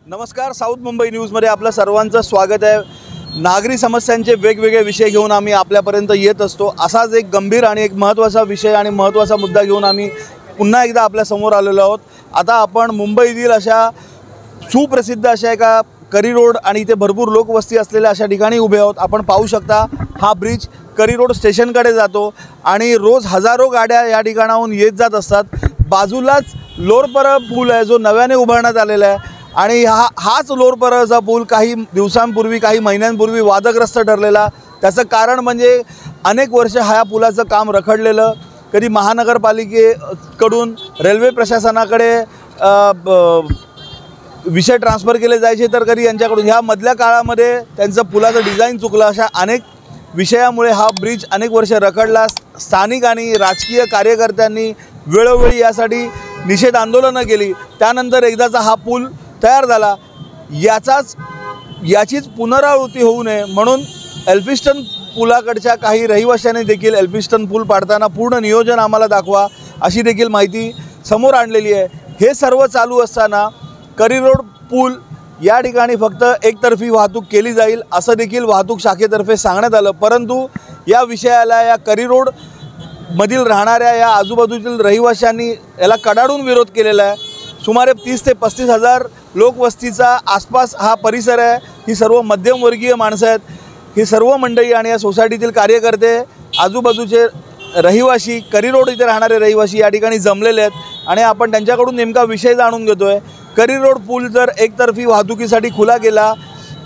नमस्कार, साऊथ मुंबई न्यूजमध्ये आपलं सर्वांचं स्वागत आहे। नागरी समस्यांचे वेगवेगळे विषय घेऊन आम्ही आपल्यापर्यंत येत असतो। असाच एक गंभीर आणि एक महत्त्वाचा विषय आणि महत्त्वाचा मुद्दा घेऊन आम्ही पुन्हा एकदा आपल्या समोर आलेलो आहोत। आता आपण मुंबईतील अशा सुप्रसिद्ध अशा एका करी रोड आणि इथे भरपूर लोकवस्ती असलेल्या अशा ठिकाणी उभे आहोत। आपण पाहू शकता हा ब्रिज करी रोड स्टेशनकडे जातो आणि रोज हजारो गाड्या या ठिकाणाहून येत जात असतात। बाजूलाच लोअरपरळ पूल आहे जो नव्याने उभारण्यात आलेला आहे आणि हाच लोअरपरळचा पूल काही दिवसांपूर्वी काही महिन्यांपूर्वी वादग्रस्त ठरलेला। त्याचं कारण म्हणजे अनेक वर्ष ह्या पुलाचं काम रखडलेलं। कधी महानगरपालिकेकडून रेल्वे प्रशासनाकडे विषय ट्रान्सफर केले जायचे तर कधी यांच्याकडून ह्या मधल्या काळामध्ये त्यांचं पुलाचं डिझाईन चुकलं। अशा अनेक विषयामुळे हा ब्रिज अनेक वर्ष रखडला। स्थानिक आणि राजकीय कार्यकर्त्यांनी वेळोवेळी यासाठी निषेध आंदोलनं केली। त्यानंतर एकदाचा हा पूल तयार झाला। याचीच पुनरावृत्ती होऊ नये म्हणून एल्फिस्टन पुलाकडच्या काही रहिवाशांनी देखील एल्फिस्टन पूल पाडताना पूर्ण नियोजन आम्हाला दाखवा अशी देखील माहिती समोर आणलेली आहे। हे सर्व चालू असताना करी रोड पूल या ठिकाणी फक्त एकतर्फी वाहतूक केली जाईल असं देखील वाहतूक शाखेतर्फे सांगण्यात आलं। परंतु या विषयाला या करी रोड मधील राहणाऱ्या या आजूबाजूतील रहिवाशांनी याला कडाडून विरोध केलेला आहे। सुमारे 30 ते 35 हजार लोकवस्तीचा आसपास हा परिसर आहे। ही सर्व मध्यमवर्गीय माणसं आहेत। ही सर्व मंडळी आणि या सोसायटीतील कार्यकर्ते आजूबाजूचे रहिवासी करी रोड इथे राहणारे रहिवासी या ठिकाणी जमलेले आहेत आणि आपण त्यांच्याकडून नेमका विषय जाणून घेतोय। करी रोड पूल जर एकतर्फी वाहतुकीसाठी खुला गेला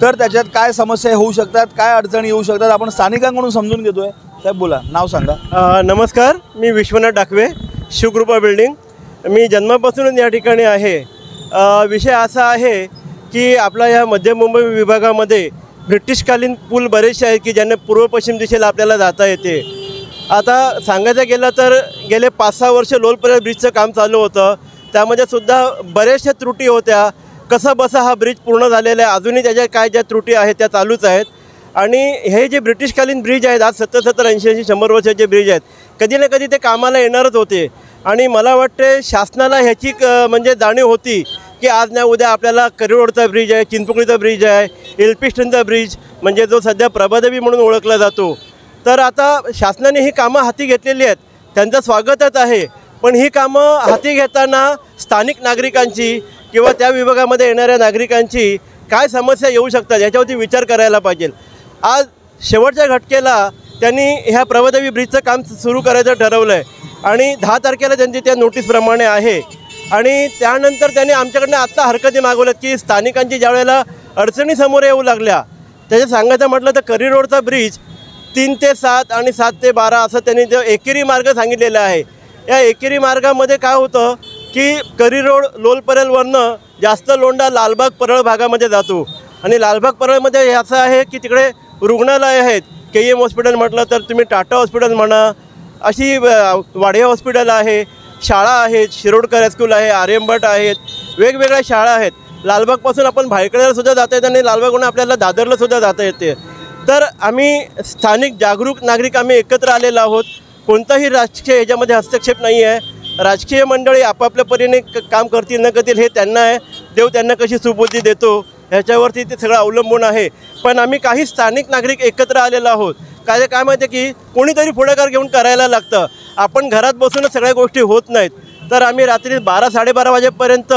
तर त्याच्यात काय समस्या होऊ शकतात, काय अडचणी येऊ शकतात, आपण स्थानिकांकडून समजून घेतोय। साहेब बोला, नाव सांगा। नमस्कार, मी विश्वनाथ डाकवे, शिवकृपा बिल्डिंग। मी जन्मापासूनच या ठिकाणी आहे। विषय असा आहे की आपला या मध्य मुंबई विभागामध्ये ब्रिटिशकालीन पूल बरेचसे आहेत की ज्यांना पूर्व पश्चिम दिशेला आपल्याला जाता येते। आता सांगायचं गेलं तर गेले 5-6 वर्ष लोअरपरळ ब्रिजचं काम चालू होतं। त्यामध्ये सुद्धा बऱ्याचशा त्रुटी होत्या। कसा बसा हा ब्रिज पूर्ण झालेला आहे, अजूनही त्याच्या काय ज्या त्रुटी आहेत त्या चालूच आहेत। आणि हे जे ब्रिटिशकालीन ब्रिज आहेत, आज 70-70, 80-80, 100 वर्षाचे ब्रिज आहेत, कधी ना कधी ते कामाला येणारच होते। आणि मला वाटते शासनाला ह्याची म्हणजे जाणीव होती की आज ना उद्या आपल्याला करी रोडचा ब्रिज आहे, चिंचपोकळीचा ब्रिज आहे, एल्फिस्टनचा ब्रिज म्हणजे जो सध्या प्रभादेवी म्हणून ओळखला जातो। तर आता शासनाने ही कामं हाती घेतलेली आहेत, त्यांचं स्वागतच आहे। पण ही कामं हाती घेताना स्थानिक नागरिकांची किंवा त्या विभागामध्ये येणाऱ्या नागरिकांची काय समस्या येऊ शकतात याच्यावरती विचार करायला पाहिजे। आज शेवटच्या घटकेला त्यांनी ह्या प्रभादेवी ब्रिजचं काम सुरू करायचं ठरवलं आहे आणि 10 तारखेला त्यांची त्या नोटीसप्रमाणे आहे। आणि त्यानंतर त्यांनी आमच्याकडनं आत्ता हरकती मागवल्यात की स्थानिकांची ज्या वेळेला अडचणी समोर येऊ लागल्या त्याचं सांगायचं म्हटलं तर करी रोडचा ब्रिज 3 ते 7 आणि 7 ते 12 असं त्यांनी जो एकेरी मार्ग सांगितलेला आहे। या एकेरी मार्गामध्ये काय होतं की करी रोड लोअरपरळवरनं जास्त लोंढा लालबाग परळ भागामध्ये जातो आणि लालबाग परळमध्ये हे असं आहे की तिकडे रुग्णालय आहेत। KM हॉस्पिटल म्हटलं तर तुम्ही टाटा हॉस्पिटल म्हणा, अशी वाडिया हॉस्पिटल आहे, शाळा आहेत, शिरोडकर हायस्कूल आहे, RM भट आहेत, वेगवेगळ्या शाळा आहेत। लालबागपासून आपण भायखळ्याला सुद्धा जाता येतं आणि लालबागहून आपल्याला दादरला सुद्धा जाता येते। तर आम्ही स्थानिक जागरूक नागरिक आम्ही एकत्र आलेलो आहोत। कोणताही राजकीय ह्याच्यामध्ये हस्तक्षेप नाही आहे। राजकीय मंडळी आपापल्या परीने काम करतील न करतील हे त्यांना आहे, देव त्यांना कशी सुबुद्धी देतो ह्याच्यावरती ते सगळं अवलंबून आहे। पण आम्ही काही स्थानिक नागरिक एकत्र आलेलो आहोत। काय माहिती आहे की कोणीतरी पुढाकार घेऊन करायला लागतं। आपण घरात बसूनच सगळ्या गोष्टी होत नाहीत। तर आम्ही रात्री 12-12:30 वाजेपर्यंत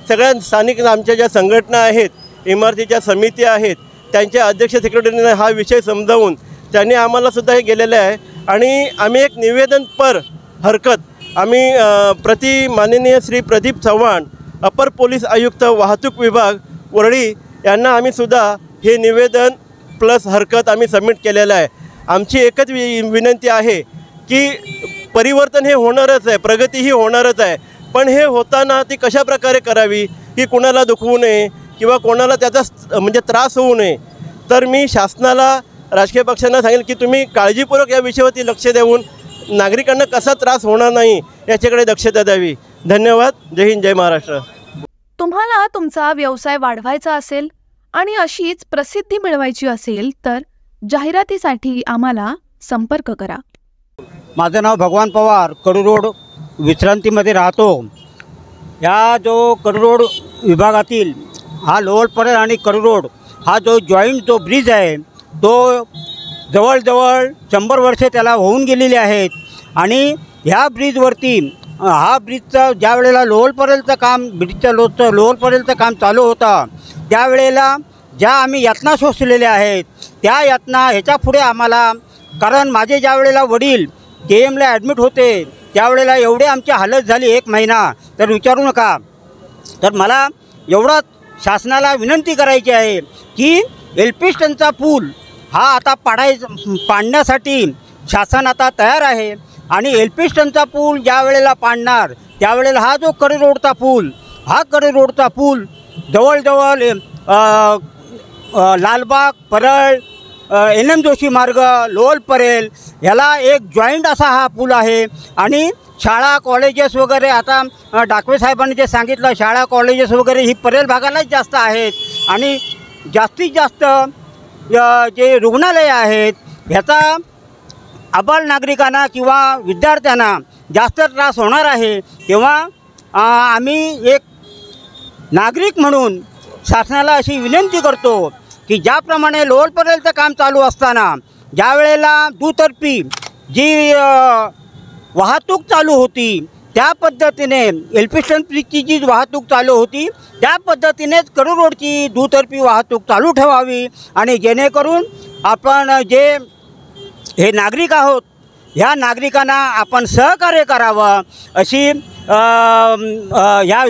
सगळ्या स्थानिक आमच्या ज्या संघटना आहेत, इमारतीच्या समिती आहेत, त्यांच्या अध्यक्ष सेक्रेटरीने हा विषय समजावून त्यांनी आम्हाला सुद्धा हे गेलेलं आहे। आणि आम्ही एक निवेदनपर हरकत आम्ही माननीय श्री प्रदीप चव्हाण, अपर पोलीस आयुक्त वाहतूक विभाग वरळी यांना आम्ही सुद्धा हे निवेदन प्लस हरकत आम्ही सबमिट केलेलं आहे। आमची एकच विनंती आहे की परिवर्तन हे होणारच आहे, प्रगती ही होणारच आहे, पण हे होताना ती कशा प्रकारे करावी की कुणाला दुखवू नये किंवा कोणाला त्याचा म्हणजे त्रास होऊ नये। तर मी शासनाला, राजकीय पक्षांना सांगेल की तुम्ही काळजीपूर्वक या विषयावरती लक्ष देऊन नागरिकांना कसा त्रास होणार नाही याच्याकडे दक्षता द्यावी। धन्यवाद। जय हिंद, जय महाराष्ट्र। तुम्हाला तुमचा व्यवसाय वाढवायचा असेल आणि अशीच प्रसिद्धी मिळवायची असेल तर जाहिरातीसाठी आम्हाला संपर्क करा। माझं नाव भगवान पवार, करू रोड विश्रांतीमध्ये राहतो। या जो करू रोड विभागातील हा लोअर परेल आणि करू रोड हा जो जॉईंट जो ब्रिज आहे तो जवळजवळ 100 वर्षे त्याला होऊन गेलेली आहेत. आणि ह्या ब्रिजवरती हा ब्रिजचा ज्या वेळेला लोअर परेलचं काम ब्रिजच्या लोअर परेलचं काम चालू होतं त्यावेळेला ज्या आम्ही यातना सोसलेल्या आहेत त्या यातना ह्याच्या पुढे आम्हाला, कारण माझे ज्या वेळेला वडील KMला ॲडमिट होते त्यावेळेला एवढे आमची हालत झाली 1 महिना तर विचारू नका. तर मला एवढं शासनाला विनंती करायची आहे की एल्फिन्स्टनचा पूल हा आता पाडण्यासाठी शासन आता तयार आहे. आणि एल्फिन्स्टनचा पूल ज्या वेळेला पाडणार त्यावेळेला हा जो कडे रोडचा पूल जवळजवळ लालबाग, परळ, NM जोशी मार्ग, लोअर परेल ह्याला एक जॉईंट असा हा पूल आहे. आणि शाळा कॉलेजेस वगैरे आता डाकवे साहेबांनी जे सांगितलं शाळा कॉलेजेस वगैरे ही परेल भागालाच जास्त आहेत. आणि जास्तीत जास्त जे रुग्णालय आहेत ह्याचा अबाल नागरिकांना किंवा विद्यार्थ्यांना जास्त त्रास होणार आहे. तेव्हा आम्ही एक नागरिक म्हणून शासनाला अशी विनंती करतो की ज्याप्रमाणे लोअर परेलचं काम चालू असताना ज्या वेळेला दुतर्फी जी वाहतूक चालू होती त्या पद्धतीने एल्फिन्स्टन ब्रिजची जी वाहतूक चालू होती त्या पद्धतीनेच करू रोडची दुतर्फी वाहतूक चालू ठेवावी. आणि जेणेकरून आपण जे हे नागरिक आहोत ह्या नागरिकांना आपण सहकार्य करावं अशी ह्या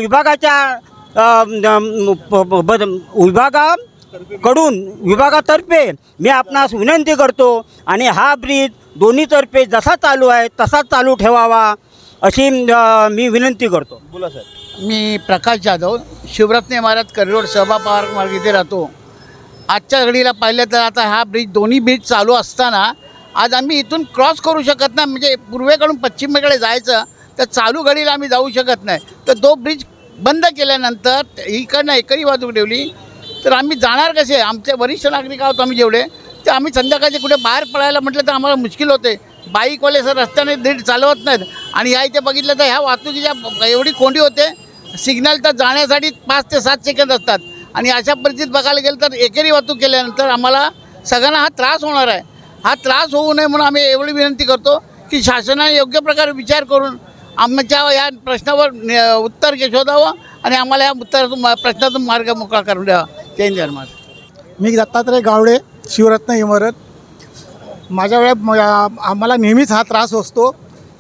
विभागातर्फे मी आपणास विनंती करतो. आणि हा ब्रिज दोन्हीतर्फे जसा चालू आहे तसाच चालू ठेवावा अशी मी विनंती करतो. बोला साहेब. मी प्रकाश जाधव, शिवरत्न इमारत करिरोड सहबा पार्क मार्ग इथे राहतो. आजच्या घडीला पाहिलं तर आता हा ब्रिज दोन्ही ब्रिज चालू असताना आज आम्ही इथून क्रॉस करू शकत नाही. म्हणजे पूर्वेकडून पश्चिमेकडे जायचं तर चालू घडीला आम्ही जाऊ शकत नाही. तर तो ब्रिज बंद केल्यानंतर इकडनं एकही वाहतूक ठेवली तर आम्ही जाणार कसे? आमचे वरिष्ठ नागरिक आहोत आम्ही जेवढे ते आम्ही संध्याकाळचे कुठे बाहेर पडायला म्हटलं तर आम्हाला मुश्किल होते. बाईकवाले सर रस्त्याने नीट चालवत नाहीत. आणि ह्या इथे बघितलं तर ह्या वाहतुकीच्या एवढी कोंडी होते. सिग्नल तर जाण्यासाठी 5 ते 7 सेकंद असतात. आणि अशा परिस्थितीत बघायला गेलं तर एकेरी वाहतूक केल्यानंतर आम्हाला सगळ्यांना हा त्रास होणार आहे. हा त्रास होऊ नये म्हणून आम्ही एवढी विनंती करतो की शासनाने योग्य प्रकारे विचार करून आमच्या या प्रश्नावर उत्तर शोधावं आणि आम्हाला या प्रश्नातून मार्ग मोकळा करून द्यावा. जय हिंद, जय महाराष्ट्र. मी दत्तात्रय गावडे, शिवरत्न इमारत. माझ्या वेळेत आम्हाला नेहमीच हा त्रास असतो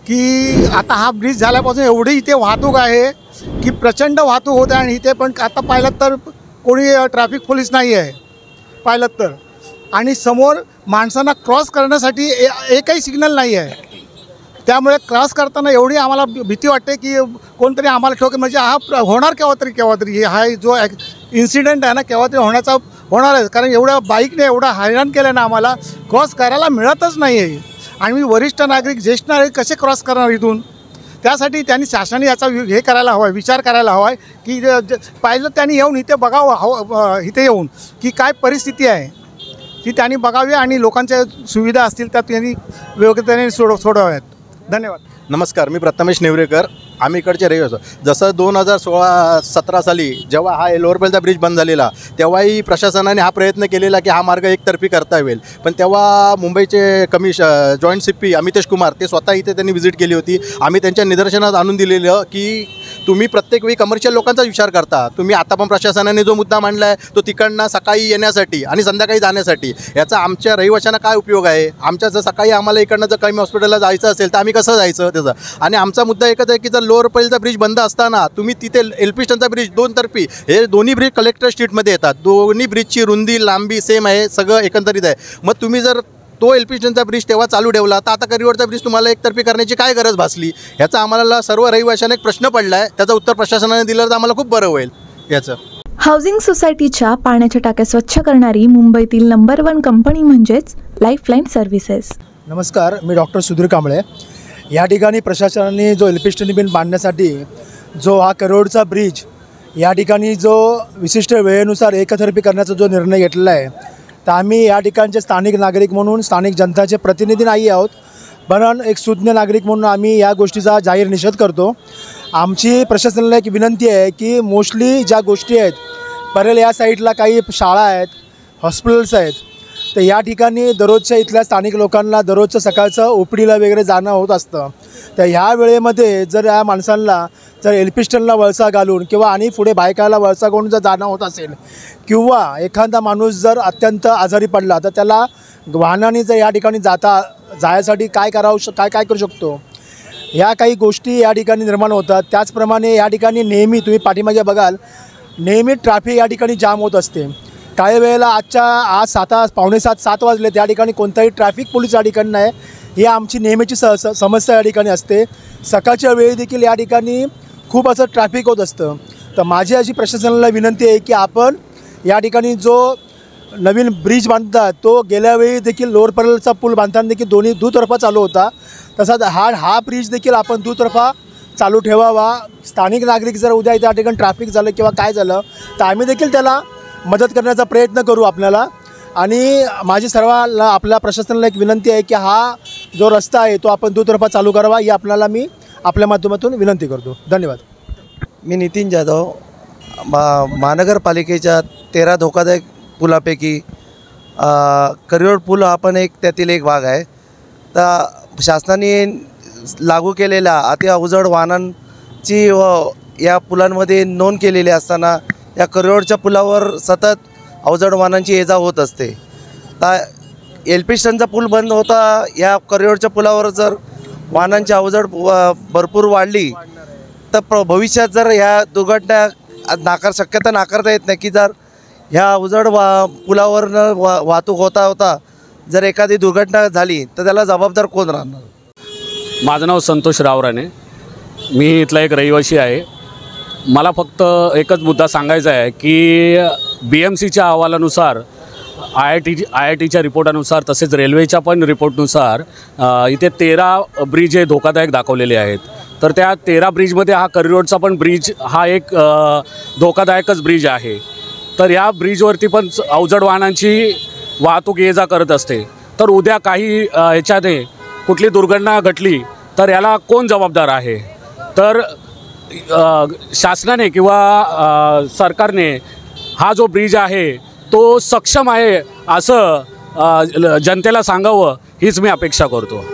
की आता हा ब्रिज झाल्यापासून एवढी इथे वाहतूक आहे की प्रचंड वाहतूक होते. आणि इथे पण आता पाहिलं तर कोणी ट्रॅफिक पोलीस नाही आहे पाहिलं तर. आणि समोर माणसांना क्रॉस करण्यासाठी एकही सिग्नल नाही आहे. त्यामुळे क्रॉस करताना एवढी आम्हाला भीती वाटते की कोणतरी आम्हाला ठोके, म्हणजे हा होणार केव्हा तरी हा जो इन्सिडेंट आहे ना केव्हा तरी होणार आहे. कारण एवढ्या बाईकने एवढा हैराण केलं ना आम्हाला क्रॉस करायला मिळतच नाही आहे. आणि मी वरिष्ठ नागरिक ज्येष्ठ नागरिक कसे क्रॉस करणार इथून? त्यासाठी त्यांनी शासनाने याचा हे करायला हवा आहे, विचार करायला हवा आहे की पाहिलं त्यांनी येऊन इथे बघावं, इथे येऊन की काय परिस्थिती आहे ती त्यांनी बघावी आणि लोकांच्या सुविधा असतील त्या त्यांनी व्यवस्थितपणे सोडवाव्यात. धन्यवाद. नमस्कार, मी प्रथमेश नेवरेकर. आम्ही इकडचे रहिवासी. जसं 2016-17 साली जेव्हा हा लोअर परेलचा ब्रिज बंद झालेला तेव्हाही प्रशासनाने हा प्रयत्न केलेला की हा मार्ग एकतर्फी करता येईल. पण तेव्हा मुंबईचे जॉईंट CP अमितेश कुमार ते स्वतः इथे त्यांनी व्हिजिट केली होती. आम्ही त्यांच्या निदर्शनात आणून दिलेलं की तुम्ही प्रत्येक वेळी कमर्शियल लोकांचा विचार करता. तुम्ही आता पण प्रशासनाने जो मुद्दा मांडला आहे तो तिकडनं सकाळी येण्यासाठी आणि संध्याकाळी जाण्यासाठी, याचा आमच्या रहिवाशांना काय उपयोग आहे? आमच्या जर सकाळी आम्हाला इकडनं जर काही हॉस्पिटलला जायचं असेल तर आम्ही कसं जायचं त्याचा? आणि आमचा मुद्दा एकच आहे की जर लोअर परेलचा ब्रिज बंद असताना तुम्ही तिथे एल्फिन्स्टनचा ब्रिज दोनतर्फी, हे दोन्ही ब्रिज कलेक्टर स्ट्रीटमध्ये येतात. दोन्ही ब्रिजची रुंदी लांबी सेम आहे, सगळं एकंदरीत आहे. मग तुम्ही जर तो एल्फिन्स्टनचा ब्रिज तेव्हा चालू ठेवला तर आता करिरोडचा ब्रिज तुम्हाला एकतर्फी करण्याची काय गरज भासली? ह्याचा आम्हाला सर्व रहिवाशांना एक प्रश्न पडला आहे. त्याचं उत्तर प्रशासनाने दिलं तर आम्हाला खूप बरं होईल. याचं हाऊसिंग सोसायटीच्या पाण्याच्या टाक्या स्वच्छ करणारी मुंबईतील नंबर 1 कंपनी म्हणजेच लाईफलाईन सर्व्हिसेस. नमस्कार, मी डॉक्टर सुधीर कांबळे. या ठिकाणी प्रशासनाने जो एल्फिन्स्टन ब्रिज बांधण्यासाठी जो हा करिरोडचा ब्रिज या ठिकाणी जो विशिष्ट वेळेनुसार एकतर्फी करण्याचा जो निर्णय घेतलेला आहे, तर आम्ही या ठिकाणचे स्थानिक नागरिक म्हणून, स्थानिक जनताचे प्रतिनिधी नाही आहोत, पण एक सुज्ञ नागरिक म्हणून आम्ही या गोष्टीचा जाहीर निषेध करतो. आमची प्रशासनाला एक विनंती आहे की मोस्टली ज्या गोष्टी आहेत परेल या साईडला काही शाळा आहेत, हॉस्पिटल्स आहेत. तर या ठिकाणी दररोजच्या इथल्या स्थानिक लोकांना दररोजचं सकाळचं ओपीडीला वगैरे जाणं होत असतं. तर ह्या वेळेमध्ये जर या माणसांना जर एल्फिस्टनला वळसा घालून किंवा आणि पुढे बायकाला वळसा करून जर जाणं होत असेल किंवा एखादा माणूस जर अत्यंत आजारी पडला तर त्याला वाहनाने जर या ठिकाणी जायसाठी काय करू शकतो, ह्या काही गोष्टी या ठिकाणी निर्माण होतात. त्याचप्रमाणे या ठिकाणी नेहमी तुम्ही पाठीमागे बघाल नेहमी ट्रॅफिक या ठिकाणी जाम होत असते. काही वेळेला आज 7:45-7 वाजले त्या ठिकाणी कोणताही ट्रॅफिक पोलीस या ठिकाणी नाही. ही आमची नेहमीची समस्या या ठिकाणी असते. सकाळच्या वेळी देखील या ठिकाणी खूप असं ट्रॅफिक होत असतं. तर माझी अशी प्रशासनाला विनंती आहे की आपण या ठिकाणी जो नवीन ब्रिज बांधतात तो गेल्यावेळी देखील लोअर परेलचा पूल बांधताना देखील दोन्ही दुतर्फा चालू होता. तसाच हा ब्रिज देखील आपण दुतर्फा चालू ठेवावा. स्थानिक नागरिक जर उद्या त्या ठिकाणी ट्रॅफिक झालं किंवा काय झालं तर आम्ही देखील त्याला मदत करण्याचा प्रयत्न करू आपल्याला. आणि माझी सर्वांना आपल्या प्रशासनाला एक विनंती आहे की हा जो रस्ता आहे तो आपण दुतर्फा चालू करावा ही आपल्याला मी आपल्या माध्यमातून विनंती करतो. धन्यवाद. मी नितीन जाधव. महानगरपालिकेच्या 13 धोकादायक पुलापैकी करिरोड पूल हा पण त्यातील एक भाग आहे. तर शासनाने लागू केलेल्या अति अवजड वाहनांची या पुलांमध्ये नोंद केलेली असताना या करिरोडच्या पुलावर सतत अवजड वाहनांची ये जा होत असते. तर एल्फिस्टनचा पूल बंद होता, या करिरोडच्या पुलावर जर वाहनांची अवजड भरपूर वाढली तर भविष्यात जर ह्या दुर्घटना शक्यता नाकारता येत नाही की जर ह्या अवजड पुलावर वाहतूक होता जर एखादी दुर्घटना झाली तर त्याला जबाबदार कोण राहणार. माझं नाव संतोष रावराणे. मी इथला एक रहिवासी आहे. मला फक्त एकच मुद्दा सांगायचा आहे की BMCच्या अहवालानुसार आय आय टीच्या रिपोर्टानुसार तसेच रेल्वेच्या पण रिपोर्टनुसार इथे 13 ब्रिज हे धोकादायक दाखवलेले आहेत. तर त्या 13 ब्रिजमध्ये हा करिरोडचा पण ब्रिज हा एक धोकादायकच ब्रिज आहे. तर या ब्रिजवरती पण अवजड वाहनांची वाहतूक ये जा करत असते. तर उद्या काही ह्याच्याने कुठली दुर्घटना घडली तर याला कोण जबाबदार आहे. तर शासनाने किंवा सरकारने हा जो ब्रिज आहे तो सक्षम आहे असं जनतेला सांगावं हीच मी अपेक्षा करतो.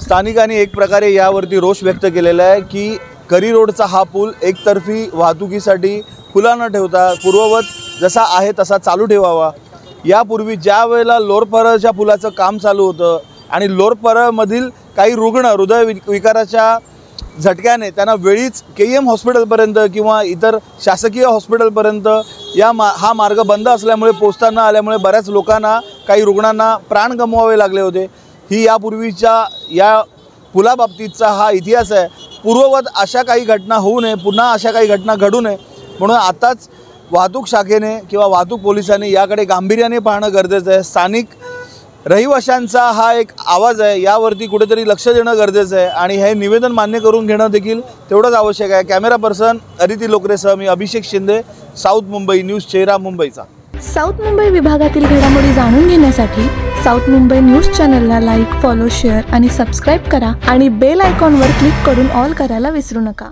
स्थानिकांनी एक प्रकारे यावरती रोष व्यक्त केलेला आहे की करिरोडचा हा पूल एकतर्फी वाहतुकीसाठी खुला न ठेवता पूर्ववत जसा आहे तसा चालू ठेवावा. यापूर्वी ज्या वेळेला लोअरपरच्या पुलाचं काम चालू होतं आणि लोअरपरमधील काही रुग्ण हृदय विकाराच्या झटक्याने त्यांना वेळीच KM हॉस्पिटलपर्यंत किंवा इतर शासकीय हॉस्पिटलपर्यंत हा मार्ग बंद असल्यामुळे पोचता न आल्यामुळे बऱ्याच लोकांना काही रुग्णांना प्राण गमवावे लागले होते. ही यापूर्वीच्या या पुलाबाबतीतचा हा इतिहास आहे. पूर्ववत अशा काही घटना होऊ नये, पुन्हा अशा काही घटना घडू नये म्हणून आताच वाहतूक शाखेने किंवा वाहतूक पोलिसांनी याकडे गांभीर्याने पाहणं गरजेचं आहे. स्थानिक रहिवाशांचा हा एक आवाज आहे, यावरती कुठेतरी लक्ष देणं गरजेचं आहे आणि हे निवेदन मान्य करून घेणं देखील तेवढंच आवश्यक आहे. कॅमेरा पर्सन अदिती लोकरेसह मी अभिषेक शिंदे, साऊथ मुंबई न्यूज, चेहरा मुंबईचा. साऊथ मुंबई विभागातील घडामोडी जाणून घेण्यासाठी साऊथ मुंबई न्यूज चॅनलला लाईक, फॉलो, शेअर आणि सबस्क्राईब करा आणि बेल आयकॉनवर क्लिक करून ऑल करायला विसरू नका.